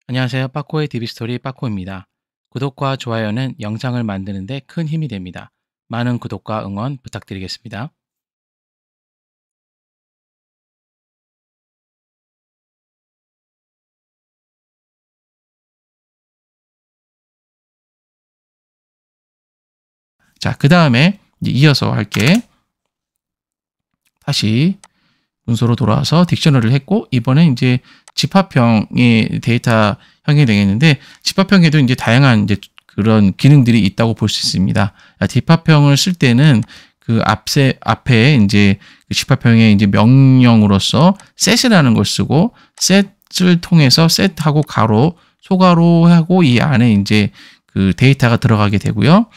안녕하세요. 빠코의 DB스토리 빠코입니다. 구독과 좋아요는 영상을 만드는 데 큰 힘이 됩니다. 많은 구독과 응원 부탁드리겠습니다. 자, 그 다음에 이어서 할게. 다시 문서로 돌아와서 딕셔너리를 했고, 이번에 이제 집합형의 데이터 형이 되겠는데, 집합형에도 이제 다양한 이제 그런 기능들이 있다고 볼 수 있습니다. 집합형을 쓸 때는 그 앞에 이제 그 집합형의 이제 명령으로서 set이라는 걸 쓰고, set을 통해서 set하고 가로, 소가로하고 이 안에 이제 그 데이터가 들어가게 되고요.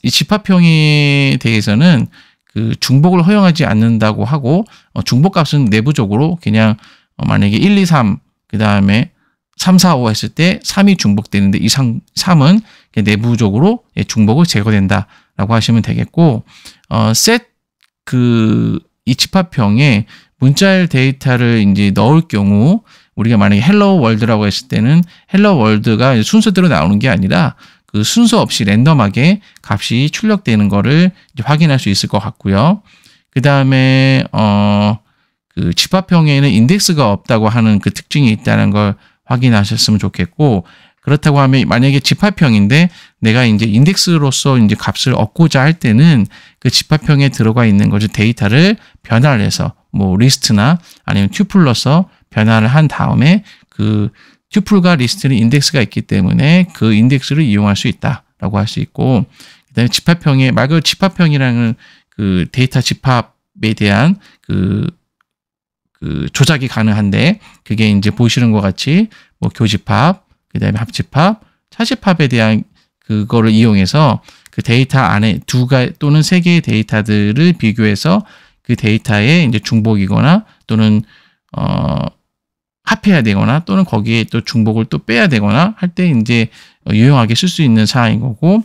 이 집합형에 대해서는 그 중복을 허용하지 않는다고 하고, 중복 값은 내부적으로 그냥 만약에 1, 2, 3, 그 다음에 3, 4, 5 했을 때 3이 중복되는데 이 3은 내부적으로 중복을 제거된다라고 하시면 되겠고, set 이 집합형에 문자열 데이터를 이제 넣을 경우 우리가 만약에 헬로 월드라고 했을 때는 헬로 월드가 순서대로 나오는 게 아니라 그 순서 없이 랜덤하게 값이 출력되는 거를 이제 확인할 수 있을 것 같고요. 그 다음에 그 집합형에는 인덱스가 없다고 하는 그 특징이 있다는 걸 확인하셨으면 좋겠고, 그렇다고 하면 만약에 집합형인데 내가 이제 인덱스로서 이제 값을 얻고자 할 때는 그 집합형에 들어가 있는 것을 데이터를 변화를 해서 뭐 리스트나 아니면 튜플로서 변화를 한 다음에 그 튜플과 리스트는 인덱스가 있기 때문에 그 인덱스를 이용할 수 있다라고 할 수 있고, 그다음에 집합형에 말 그대로 집합형이라는 그 데이터 집합에 대한 그 조작이 가능한데, 그게 이제 보시는 것 같이 뭐 교집합, 그다음에 합집합, 차집합에 대한 그거를 이용해서 그 데이터 안에 또는 세 개의 데이터들을 비교해서 그 데이터에 이제 중복이거나 또는 합해야 되거나 또는 거기에 또 중복을 또 빼야 되거나 할 때 이제 유용하게 쓸 수 있는 사항인 거고,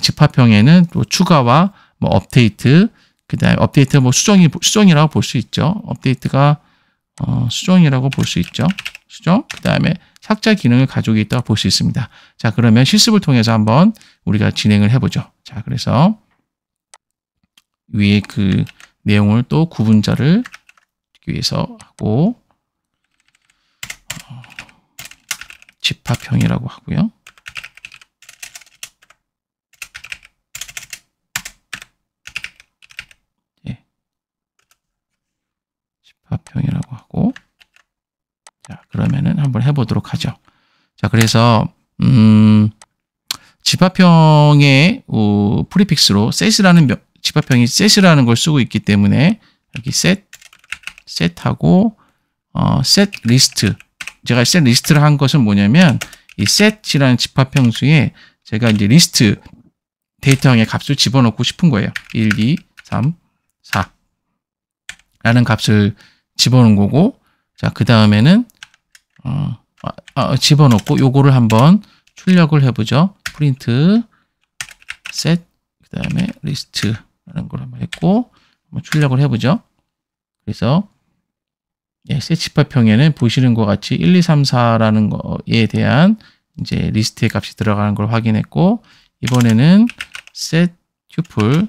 집합형에는 또 추가와 뭐 업데이트, 그다음에 업데이트 뭐 수정이라고 볼 수 있죠. 업데이트가 수정이라고 볼 수 있죠. 수정. 그다음에 삭제 기능을 가지고 있다고 볼 수 있습니다. 자, 그러면 실습을 통해서 한번 우리가 진행을 해보죠. 자, 그래서 위에 그 내용을 또 구분자를 위해서 하고 집합형이라고 하고요. 예. 집합형이라고 하고, 자, 그러면은 한번 해보도록 하죠. 자, 그래서 집합형의 프리픽스로 set이라는 집합형이 set이라는 걸 쓰고 있기 때문에 여기 set하고 set list, 제가 set 리스트를 한 것은 뭐냐면 이 set이라는 집합형수에 제가 이제 리스트 데이터형의 값을 집어넣고 싶은 거예요. 1, 2, 3, 4 라는 값을 집어넣은 거고, 자, 그 다음에는 집어넣고 요거를 한번 출력을 해보죠. 프린트 set, 그 다음에 리스트라는 걸 한번 했고 한번 출력을 해보죠. 그래서 set 집합형에는 보시는 것 같이 1, 2, 3, 4라는 거에 대한 이제 리스트의 값이 들어가는 걸 확인했고, 이번에는 set tuple,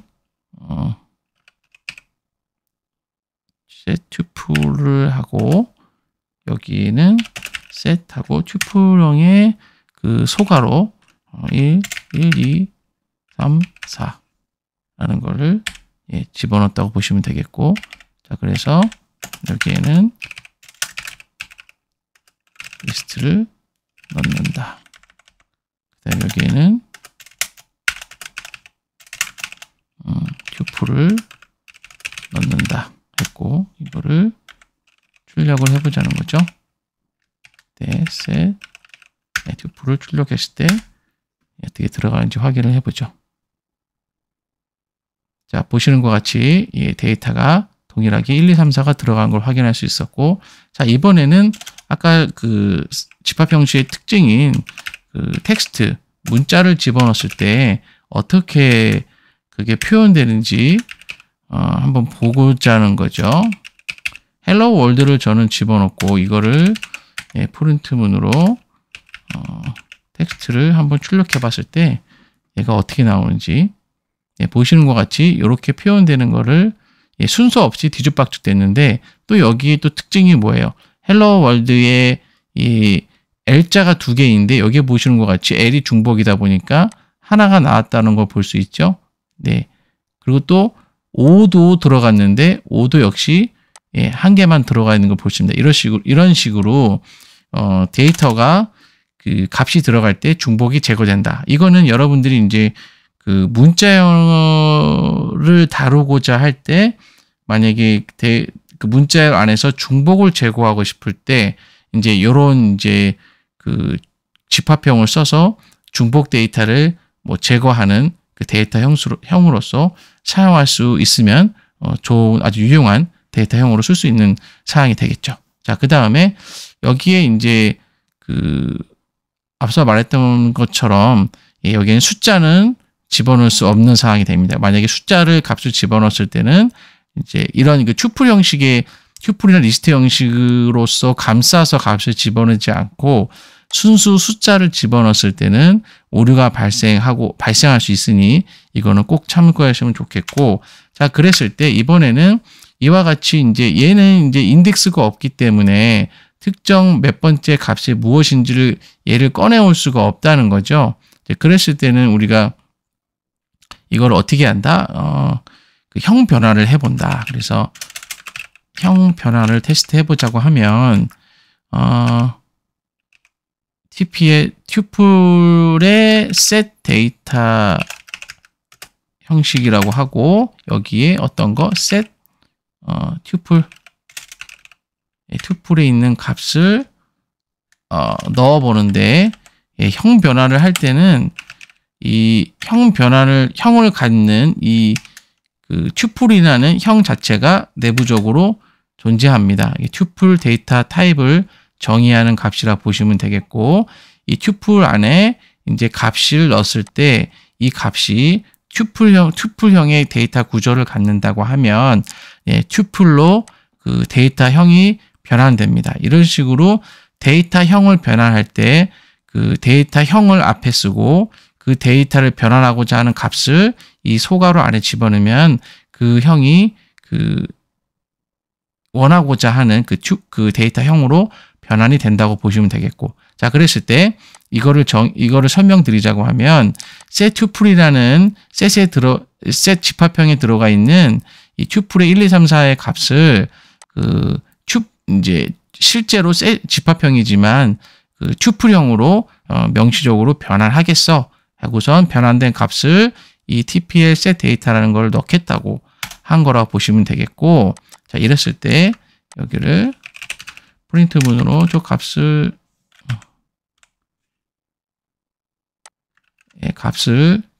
set tuple를 하고 여기는 set하고 튜플형의 그 소가로 1, 2, 3, 4라는 거를 집어넣었다고 보시면 되겠고, 자, 그래서 여기에는 리스트를 넣는다. 그 다음에 여기에는 튜플을 넣는다 했고, 이거를 출력을 해보자는 거죠. 네, set 튜플을 출력했을 때 어떻게 들어가는지 확인을 해보죠. 자, 보시는 것 같이 데이터가 동일하게 1, 2, 3, 4가 들어간 걸 확인할 수 있었고, 자, 이번에는 아까 그 집합형식의 특징인 그 텍스트, 문자를 집어넣었을 때 어떻게 그게 표현되는지 한번 보고자 하는 거죠. 헬로 월드를 저는 집어넣고 이거를 프린트문으로 텍스트를 한번 출력해 봤을 때 얘가 어떻게 나오는지 보시는 것 같이 이렇게 표현되는 거를 순서 없이 뒤죽박죽 됐는데 또 여기에 또 특징이 뭐예요? 헬로 월드에 이 L자가 두 개인데 여기에 보시는 것 같이 L이 중복이다 보니까 하나가 나왔다는 걸 볼 수 있죠. 네. 그리고 또 O도 들어갔는데 O도 역시 한 개만 들어가 있는 걸 볼 수 있습니다. 이런 식으로 데이터가 그 값이 들어갈 때 중복이 제거된다. 이거는 여러분들이 이제 그 문자 영어를 다루고자 할 때 만약에 그 문자 안에서 중복을 제거하고 싶을 때 이제 요런 이제 그 집합형을 써서 중복 데이터를 뭐 제거하는 그 데이터 형으로서 사용할 수 있으면 좋은 아주 유용한 데이터형으로 쓸 수 있는 사항이 되겠죠. 자, 그 다음에 여기에 이제 그 앞서 말했던 것처럼 여기에는 숫자는 집어넣을 수 없는 사항이 됩니다. 만약에 숫자를 값을 집어넣었을 때는 이제 이런 그 튜플 형식의 튜플이나 리스트 형식으로서 감싸서 값을 집어넣지 않고 순수 숫자를 집어넣었을 때는 오류가 발생할 수 있으니 이거는 꼭 참고하시면 좋겠고, 자, 그랬을 때 이번에는 이와 같이 이제 얘는 이제 인덱스가 없기 때문에 특정 몇 번째 값이 무엇인지를 얘를 꺼내올 수가 없다는 거죠. 그랬을 때는 우리가 이걸 어떻게 한다? 그 형 변화를 해본다. 그래서 형 변화를 테스트 해보자고 하면 TP의 튜플의 set 데이터 형식이라고 하고 여기에 어떤 거 set 튜플에 있는 값을 넣어보는데 형 변화를 할 때는 이 형을 갖는 이 그 튜플이라는 형 자체가 내부적으로 존재합니다. 이 튜플 데이터 타입을 정의하는 값이라 보시면 되겠고, 이 튜플 안에 이제 값을 넣었을 때 이 값이 튜플형의 데이터 구조를 갖는다고 하면 튜플로 그 데이터형이 변환됩니다. 이런 식으로 데이터형을 변환할 때 그 데이터형을 앞에 쓰고 그 데이터를 변환하고자 하는 값을 이 소괄호 안에 집어넣으면 그 형이 그 원하고자 하는 그 데이터형으로 변환이 된다고 보시면 되겠고, 자, 그랬을 때 이거를 설명드리자고 하면 set 튜플이라는 set 집합형에 들어가 있는 이 튜플의 1, 2, 3, 4의 값을 이제 실제로 집합형이지만 그 튜플형으로 명시적으로 변환하겠어 하고선 변환된 값을 이 TPL set 데이터라는 걸 넣겠다고 한 거라고 보시면 되겠고, 자, 이랬을 때 여기를 프린트 문으로 저 값을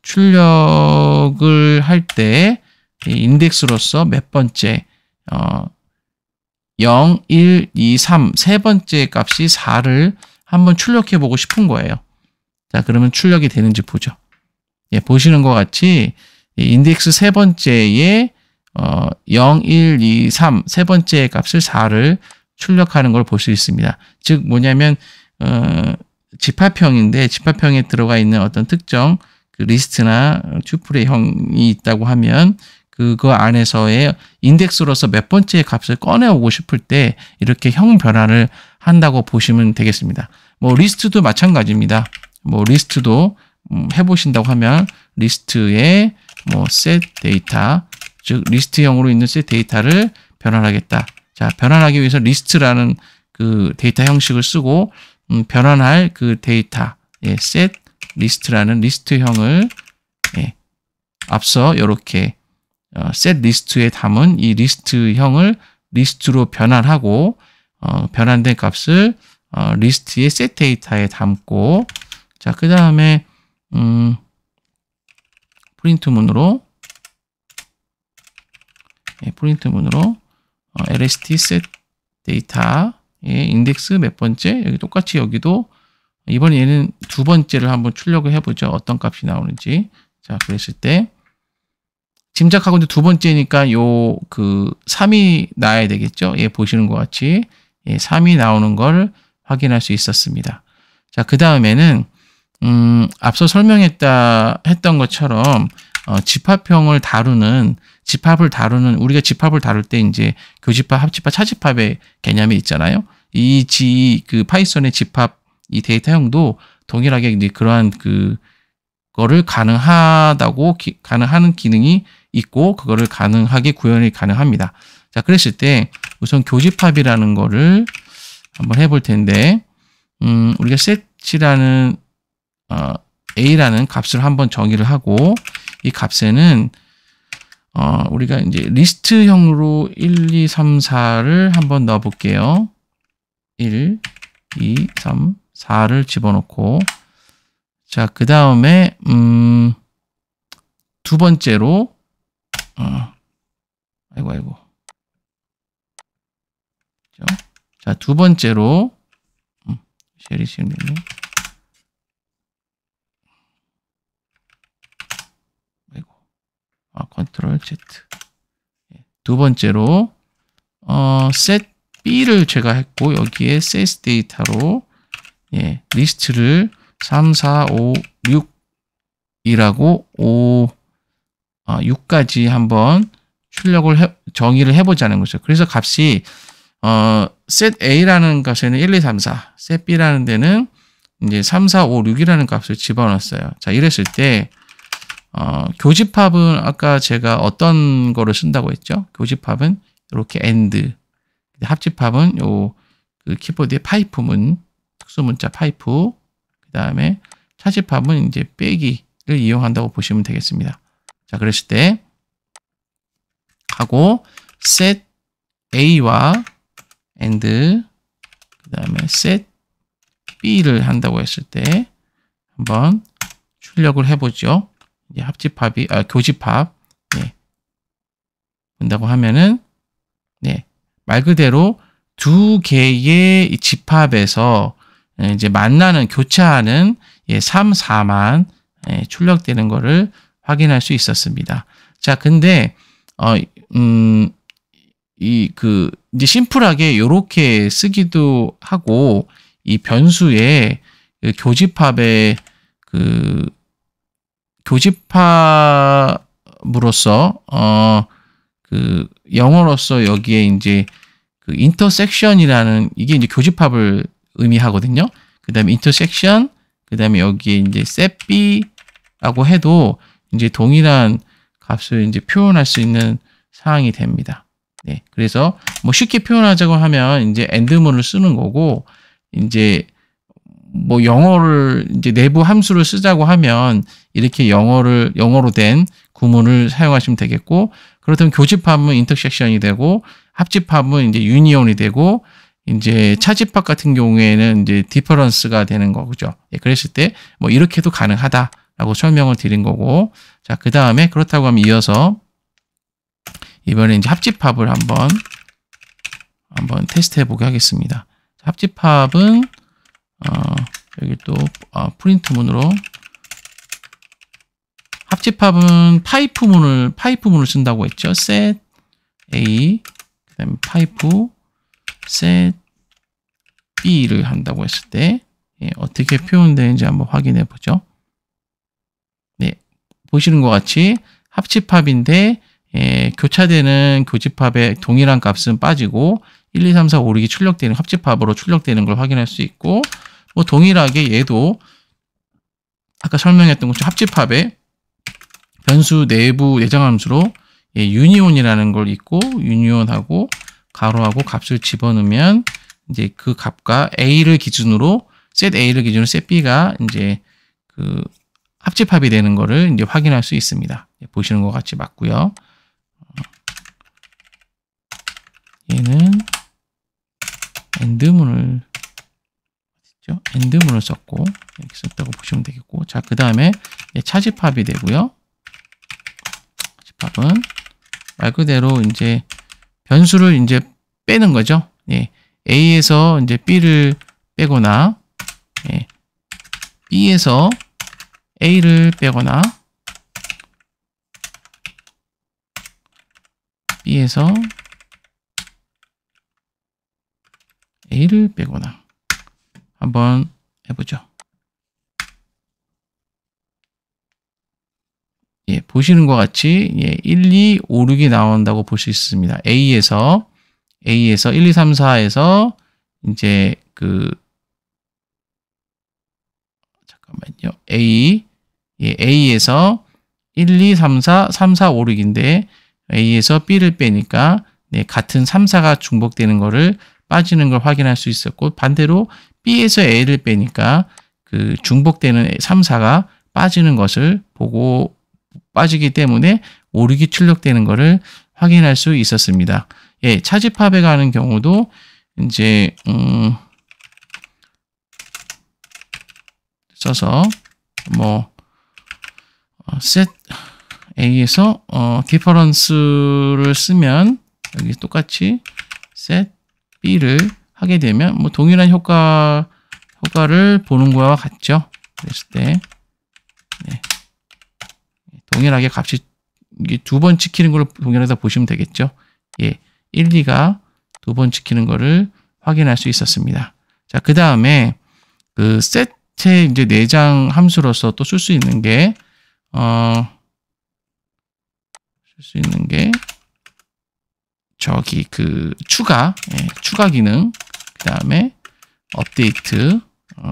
출력을 할 때 인덱스로서 몇 번째 0, 1, 2, 3 세 번째 값이 4를 한번 출력해 보고 싶은 거예요. 자, 그러면 출력이 되는지 보죠. 보시는 것 같이 인덱스 세 번째에 0, 1, 2, 3 세 번째 값을 4를 출력하는 걸 볼 수 있습니다. 즉 뭐냐면 집합형인데 집합형에 들어가 있는 어떤 특정 그 리스트나 튜플의 형이 있다고 하면 그거 안에서의 인덱스로서 몇 번째 값을 꺼내오고 싶을 때 이렇게 형 변환을 한다고 보시면 되겠습니다. 뭐 리스트도 마찬가지입니다. 뭐 리스트도 해보신다고 하면 리스트에 뭐 set 데이터, 즉 리스트형으로 있는 set 데이터를 변환하겠다. 자, 변환하기 위해서 리스트라는 그 데이터 형식을 쓰고 변환할 그 데이터 set 리스트라는 리스트형을 앞서 이렇게 set 리스트에 담은 이 리스트형을 리스트로 변환하고 변환된 값을 리스트의 set 데이터에 담고, 자, 그 다음에 프린트 문으로 lst set 데이터의 인덱스 몇 번째, 여기 똑같이 여기도 이번 얘는 두 번째를 한번 출력을 해보죠. 어떤 값이 나오는지. 자, 그랬을 때 짐작하고 이제 두 번째니까 요 그 3이 나와야 되겠죠. 보시는 것 같이 3이 나오는 걸 확인할 수 있었습니다. 자, 그 다음에는 앞서 했던 것처럼 집합을 다루는 우리가 집합을 다룰 때 이제 교집합, 합집합, 차집합의 개념이 있잖아요. 그 파이썬의 집합 이 데이터형도 동일하게 이제 그러한 그거를 가능하는 기능이 있고 그거를 가능하게 구현이 가능합니다. 자, 그랬을 때 우선 교집합이라는 거를 한번 해볼 텐데 우리가 set이라는 a라는 값을 한번 정의를 하고 이 값에는 우리가 이제 리스트형으로 1, 2, 3, 4를 한번 넣어 볼게요. 1, 2, 3, 4를 집어넣고 자, 그 다음에 두 번째로 아이고 자, 두 번째로 쉘이 시행되네. 아이고 컨트롤 Z. 두 번째로 set B를 제가 했고 여기에 set 데이터로 리스트를 3, 4, 5, 6이라고 6까지 한번 정의를 해보자는 거죠. 그래서 값이 set A라는 값에는 1, 2, 3, 4, set B라는 데는 이제 3, 4, 5, 6이라는 값을 집어넣었어요. 자, 이랬을 때 교집합은 아까 제가 어떤 거를 쓴다고 했죠? 교집합은 이렇게 AND, 합집합은 그 키보드의 파이프문, 특수문자 파이프, 그 다음에 차집합은 이제 빼기를 이용한다고 보시면 되겠습니다. 자, 그랬을 때 하고 set A와 AND 그 다음에 set B를 한다고 했을 때 한번 출력을 해보죠. 이제 교집합 본다고 하면은 말 그대로 두 개의 집합에서 이제 교차하는 3, 4만 출력되는 거를 확인할 수 있었습니다. 자, 근데 이제 심플하게 이렇게 쓰기도 하고 이 변수에 교집합으로서 영어로서 여기에 이제 intersection이라는 이게 이제 교집합을 의미하거든요. 그 다음에 intersection, 그 다음에 여기에 이제 set B라고 해도 이제 동일한 값을 이제 표현할 수 있는 사항이 됩니다. 그래서 뭐 쉽게 표현하자고 하면 이제 AND문을 쓰는 거고 이제 뭐 영어를 이제 내부 함수를 쓰자고 하면 이렇게 영어로 된 구문을 사용하시면 되겠고 그렇다면 교집합은 인터섹션이 되고 합집합은 이제 유니온이 되고 이제 차집합 같은 경우에는 이제 디퍼런스가 되는 거죠. 그랬을 때 뭐 이렇게도 가능하다라고 설명을 드린 거고 자, 그 다음에 그렇다고 하면 이어서 이번에 이제 합집합을 한번 테스트 해보게 하겠습니다. 합집합은 여기 또 프린트문으로 합집합은 파이프문을 쓴다고 했죠. set A 그다음에 파이프 set B를 한다고 했을 때 어떻게 표현되는지 한번 확인해 보죠. 보시는 것 같이 합집합인데 교차되는 교집합의 동일한 값은 빠지고 1, 2, 3, 4, 5, 6이 출력되는 합집합으로 출력되는 걸 확인할 수 있고 뭐 동일하게 얘도 아까 설명했던 것처럼 합집합의 변수 내부 내장 함수로 유니온이라는 걸 있고 유니온하고 가로하고 값을 집어넣으면 이제 그 값과 A를 기준으로 set set B가 이제 그 합집합이 되는 거를 이제 확인할 수 있습니다. 보시는 것 같이 맞고요. 얘는 AND문을 썼고 이렇게 썼다고 보시면 되겠고 자, 그 다음에 차집합이 되고요. 차집합은 말 그대로 이제 변수를 이제 빼는 거죠. A에서 이제 B를 빼거나 B에서 A를 빼거나 B에서 A를 빼거나 한번 해보죠. 보시는 것 같이 1, 2, 5, 6이 나온다고 볼 수 있습니다. A에서 1, 2, 3, 4에서 이제 잠깐만요. A에서 1, 2, 3, 4, 3, 4, 5, 6인데 A에서 B를 빼니까 같은 3, 4가 중복되는 거를 빠지는 걸 확인할 수 있었고, 반대로 B에서 A를 빼니까 그 중복되는 3, 4가 빠지는 것을 보고 빠지기 때문에 5, 6이 출력되는 것을 확인할 수 있었습니다. 차집합에 가는 경우도 이제 써서 set A에서 difference를 쓰면 여기 똑같이 set B를 하게 되면 동일한 효과를 보는 거와 같죠. 그랬을 때 동일하게 값이 두 번 찍히는 걸 동일하다 보시면 되겠죠. 1, 2가 두 번 찍히는 거를 확인할 수 있었습니다. 자, 그 다음에 그 set의 이제 내장 함수로서 또 쓸 수 있는 게 저기 추가 기능, 그 다음에 업데이트,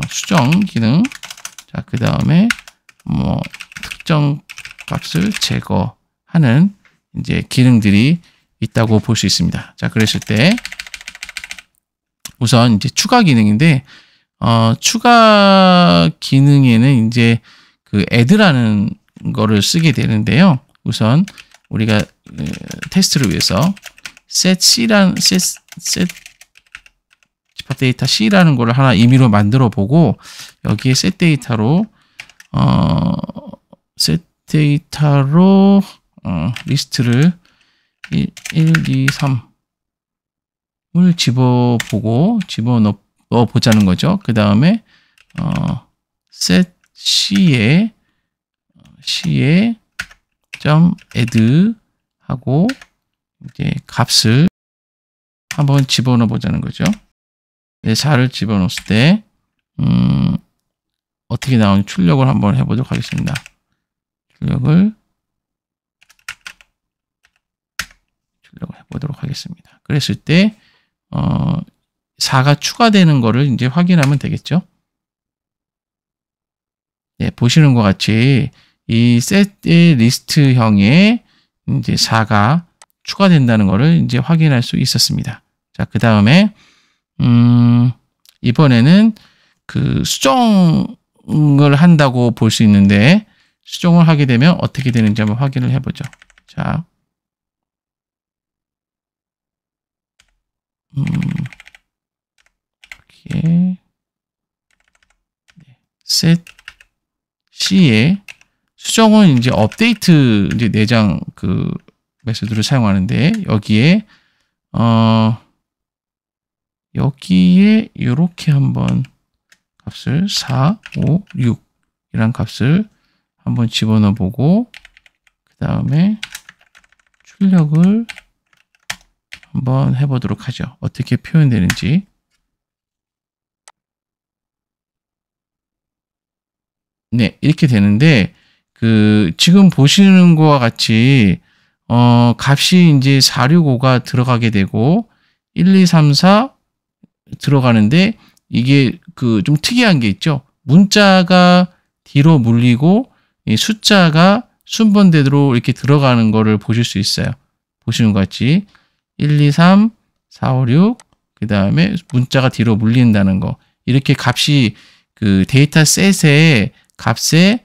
수정 기능, 자, 그 다음에 특정 값을 제거하는 이제 기능들이 있다고 볼 수 있습니다. 자, 그랬을 때 우선 이제 추가 기능인데 추가 기능에는 이제 add라는 거를 쓰게 되는데요. 우선 우리가 테스트를 위해서 set 집합 데이터 C라는 거를 하나 임의로 만들어 보고 여기에 set 데이터로 리스트를 1, 2, 3을 집어넣어 보자는 거죠. 그 다음에 set C에 .add 하고 이제 값을 한번 집어넣어 보자는 거죠. 4를 집어넣었을 때 어떻게 나오는지 출력을 한번 해보도록 하겠습니다. 출력을 해보도록 하겠습니다. 그랬을 때 4가 추가되는 거를 이제 확인하면 되겠죠. 보시는 것 같이 이 set의 리스트형에 이제 4가 추가된다는 것을 이제 확인할 수 있었습니다. 자, 그 다음에 이번에는 수정을 한다고 볼 수 있는데 수정을 하게 되면 어떻게 되는지 한번 확인을 해보죠. 자, 이렇게 set C에 수정은 이제 업데이트 이제 내장 메소드를 사용하는데 여기에 이렇게 한번 값을 4, 5, 6 이란 값을 한번 집어넣어 보고 그 다음에 출력을 한번 해보도록 하죠. 어떻게 표현되는지. 네, 이렇게 되는데 지금 보시는 것과 같이 값이 이제 465가 들어가게 되고 1, 2, 3, 4 들어가는데 이게 좀 특이한 게 있죠. 문자가 뒤로 물리고 이 숫자가 순번대로 이렇게 들어가는 거를 보실 수 있어요. 보시는 것 같이 1, 2, 3, 4, 5, 6 그 다음에 문자가 뒤로 물린다는 거. 이렇게 값이 데이터 셋의 값에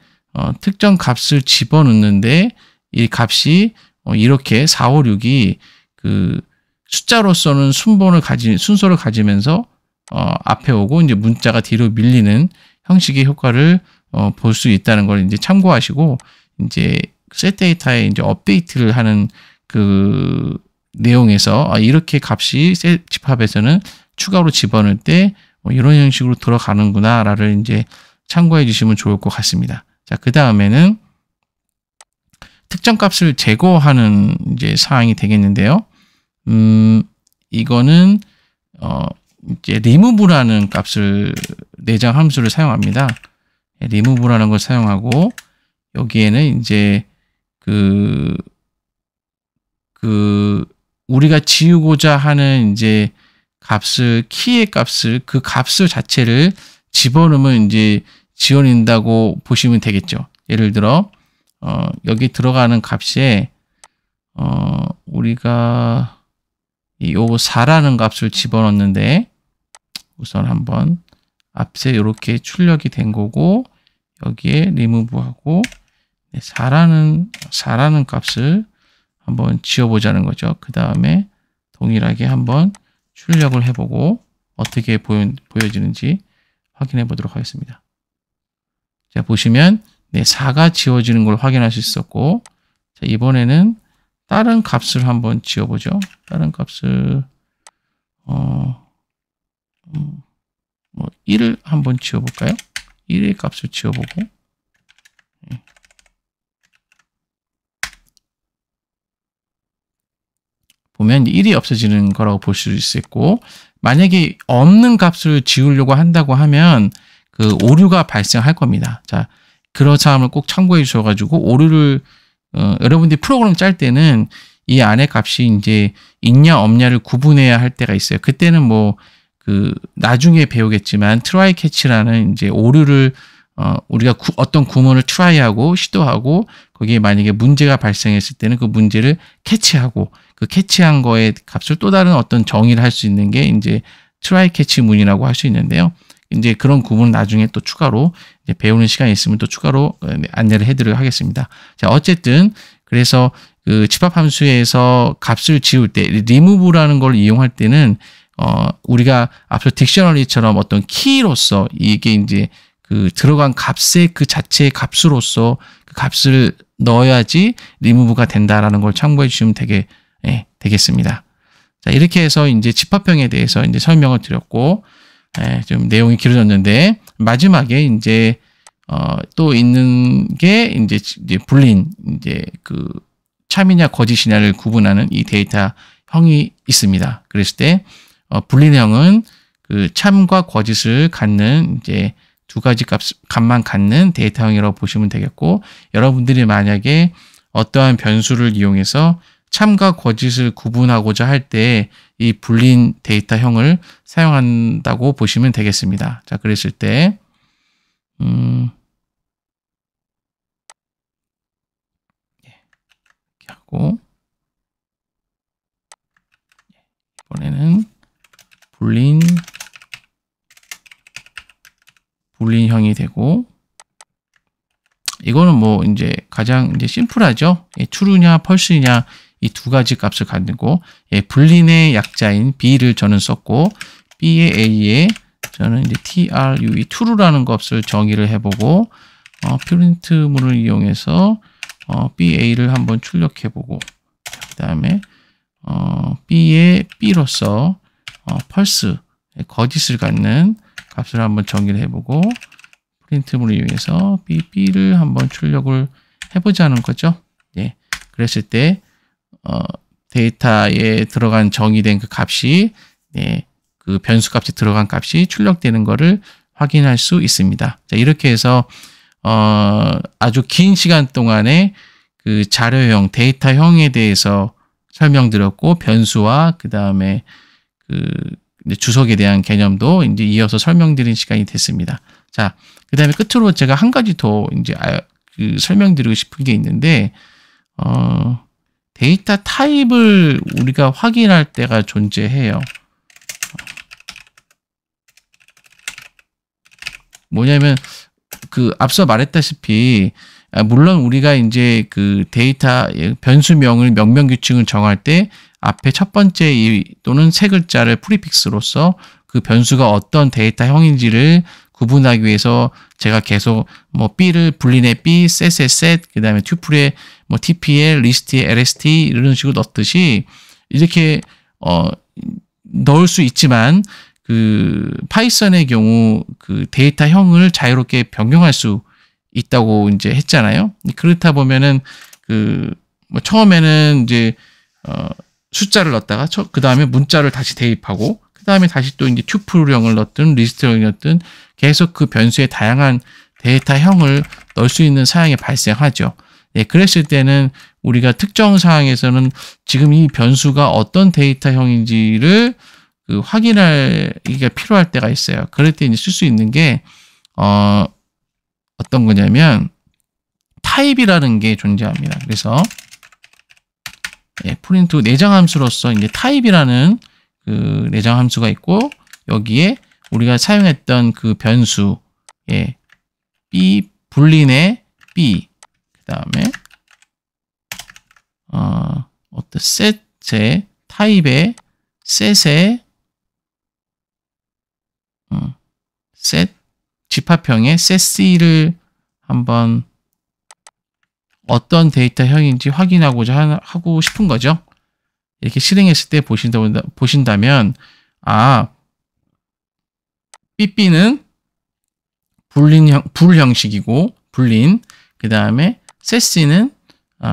특정 값을 집어넣는데 이 값이 이렇게 4, 5, 6이 숫자로서는 순서를 가지면서 앞에 오고 이제 문자가 뒤로 밀리는 형식의 효과를 볼 수 있다는 걸 이제 참고하시고 이제 set 데이터에 이제 업데이트를 하는 내용에서 이렇게 값이 set 집합에서는 추가로 집어넣을 때 이런 형식으로 들어가는구나를 이제 참고해 주시면 좋을 것 같습니다. 자, 그 다음에는 특정 값을 제거하는 이제 사항이 되겠는데요. 이거는 이제 remove라는 값을 내장 함수를 사용합니다. remove라는 걸 사용하고 여기에는 이제 그 우리가 지우고자 하는 이제 값을, 키의 값을, 그 값을 자체를 집어넣으면 이제 지워낸다고 보시면 되겠죠. 예를 들어, 여기 들어가는 값에, 우리가 요 4라는 값을 집어넣는데, 우선 한번 앞에 이렇게 출력이 된 거고, 여기에 리무브하고, 4라는 값을 한번 지워보자는 거죠. 그 다음에 동일하게 한번 출력을 해보고 어떻게 보여지는지 확인해 보도록 하겠습니다. 자, 보시면 4가 지워지는 걸 확인할 수 있었고, 자, 이번에는 다른 값을 한번 지워보죠. 다른 값을 1을 한번 지워볼까요? 1의 값을 지워보고, 보면 1이 없어지는 거라고 볼 수 있고, 만약에 없는 값을 지우려고 한다고 하면 그 오류가 발생할 겁니다. 자, 그런 사항을 꼭 참고해 주셔가지고 오류를 여러분들이 프로그램 짤 때는 이 안에 값이 이제 있냐 없냐를 구분해야 할 때가 있어요. 그때는 뭐 나중에 배우겠지만 트라이 캐치라는 이제 오류를 우리가 어떤 구문을 트라이하고 시도하고 거기에 만약에 문제가 발생했을 때는 그 문제를 캐치하고 그 캐치한 거의 값을 또 다른 어떤 정의를 할 수 있는 게 이제 트라이 캐치 문이라고 할 수 있는데요. 이제 그런 구문은 나중에 또 추가로 이제 배우는 시간이 있으면 또 추가로 안내를 해드리도록 하겠습니다. 자, 어쨌든 그래서 그 집합 함수에서 값을 지울 때 remove라는 걸 이용할 때는 우리가 앞서 딕셔너리처럼 어떤 키로서 이게 이제 그 들어간 값의 그 자체의 값으로서 그 값을 넣어야지 리무브가 된다라는 걸 참고해 주시면 되겠습니다. 자, 이렇게 해서 이제 집합형에 대해서 이제 설명을 드렸고, 좀 내용이 길어졌는데, 마지막에 이제, 또 있는 게 이제 불린, 이제 그 참이냐 거짓이냐를 구분하는 이 데이터형이 있습니다. 그랬을 때, 불린형은 그 참과 거짓을 갖는 이제 두 가지 값만 갖는 데이터형이라고 보시면 되겠고, 여러분들이 만약에 어떠한 변수를 이용해서 참과 거짓을 구분하고자 할 때 이 불린 데이터형을 사용한다고 보시면 되겠습니다. 자, 그랬을 때 이렇게 하고 이번에는 불린형이 되고, 이거는 뭐 이제 가장 이제 심플하죠. true냐 false냐 이 두 가지 값을 가지고 불린의 약자인 b를 저는 썼고, b의 a에 저는 이제 true true라는 값을 정의를 해보고, 프린트문을 이용해서 ba를 한번 출력해보고, 그 다음에 b의 b로서 false 거짓을 갖는 값을 한번 정의를 해보고, 프린트문을 이용해서 b를 한번 출력을 해보자는 거죠. 예, 그랬을 때 데이터에 들어간 정의된 그 값이 그 변수 값에 들어간 값이 출력되는 것을 확인할 수 있습니다. 자, 이렇게 해서 아주 긴 시간 동안에 그 자료형, 데이터형에 대해서 설명드렸고, 변수와 그 다음에 그 주석에 대한 개념도 이제 이어서 설명드린 시간이 됐습니다. 자, 그 다음에 끝으로 제가 한 가지 더 이제 설명드리고 싶은 게 있는데, 데이터 타입을 우리가 확인할 때가 존재해요. 뭐냐면, 앞서 말했다시피, 물론 우리가 이제 그 데이터 변수명을 명명규칙을 정할 때 앞에 첫 번째 또는 세 글자를 프리픽스로서 그 변수가 어떤 데이터형인지를 구분하기 위해서 제가 계속 뭐 b를 불린의 b, set의 set, 그 다음에 tuple 뭐 tpl, list의 lst 이런 식으로 넣듯이 이렇게 넣을 수 있지만, 그 파이썬의 경우 그 데이터형을 자유롭게 변경할 수 있다고 이제 했잖아요. 그렇다 보면은 뭐 처음에는 이제 숫자를 넣었다가 그 다음에 문자를 다시 대입하고, 그 다음에 다시 또 이제 튜플형을 넣든 리스트형을 넣든 계속 그 변수의 다양한 데이터형을 넣을 수 있는 사양이 발생하죠. 네, 그랬을 때는 우리가 특정 사항에서는 지금 이 변수가 어떤 데이터형인지를 확인하기가 필요할 때가 있어요. 그럴 때 이제 쓸 수 있는 게 어떤 거냐면 타입이라는 게 존재합니다. 그래서 프린트 내장 함수로서 이제 타입이라는 그 내장 함수가 있고 여기에 우리가 사용했던 그 변수 b 불린의 b 그다음에 어떤 셋의 타입의 셋의 셋 집합형의 셋 c를 한번 어떤 데이터형인지 확인하고자 하고 싶은 거죠. 이렇게 실행했을 때 보신다면 삐삐는 불 형식이고 불린 그 다음에 셋C는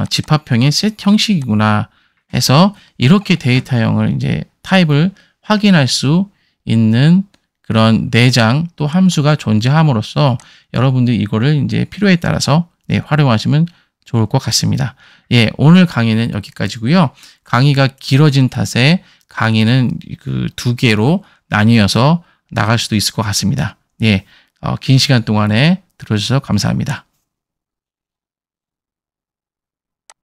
집합형의 셋 형식이구나 해서 이렇게 데이터형을 이제 타입을 확인할 수 있는 그런 내장 또 함수가 존재함으로써 여러분들이 이거를 이제 필요에 따라서 활용하시면 좋을 것 같습니다. 예, 오늘 강의는 여기까지고요. 강의가 길어진 탓에 강의는 그 2개로 나뉘어서 나갈 수도 있을 것 같습니다. 예, 긴 시간 동안에 들어주셔서 감사합니다.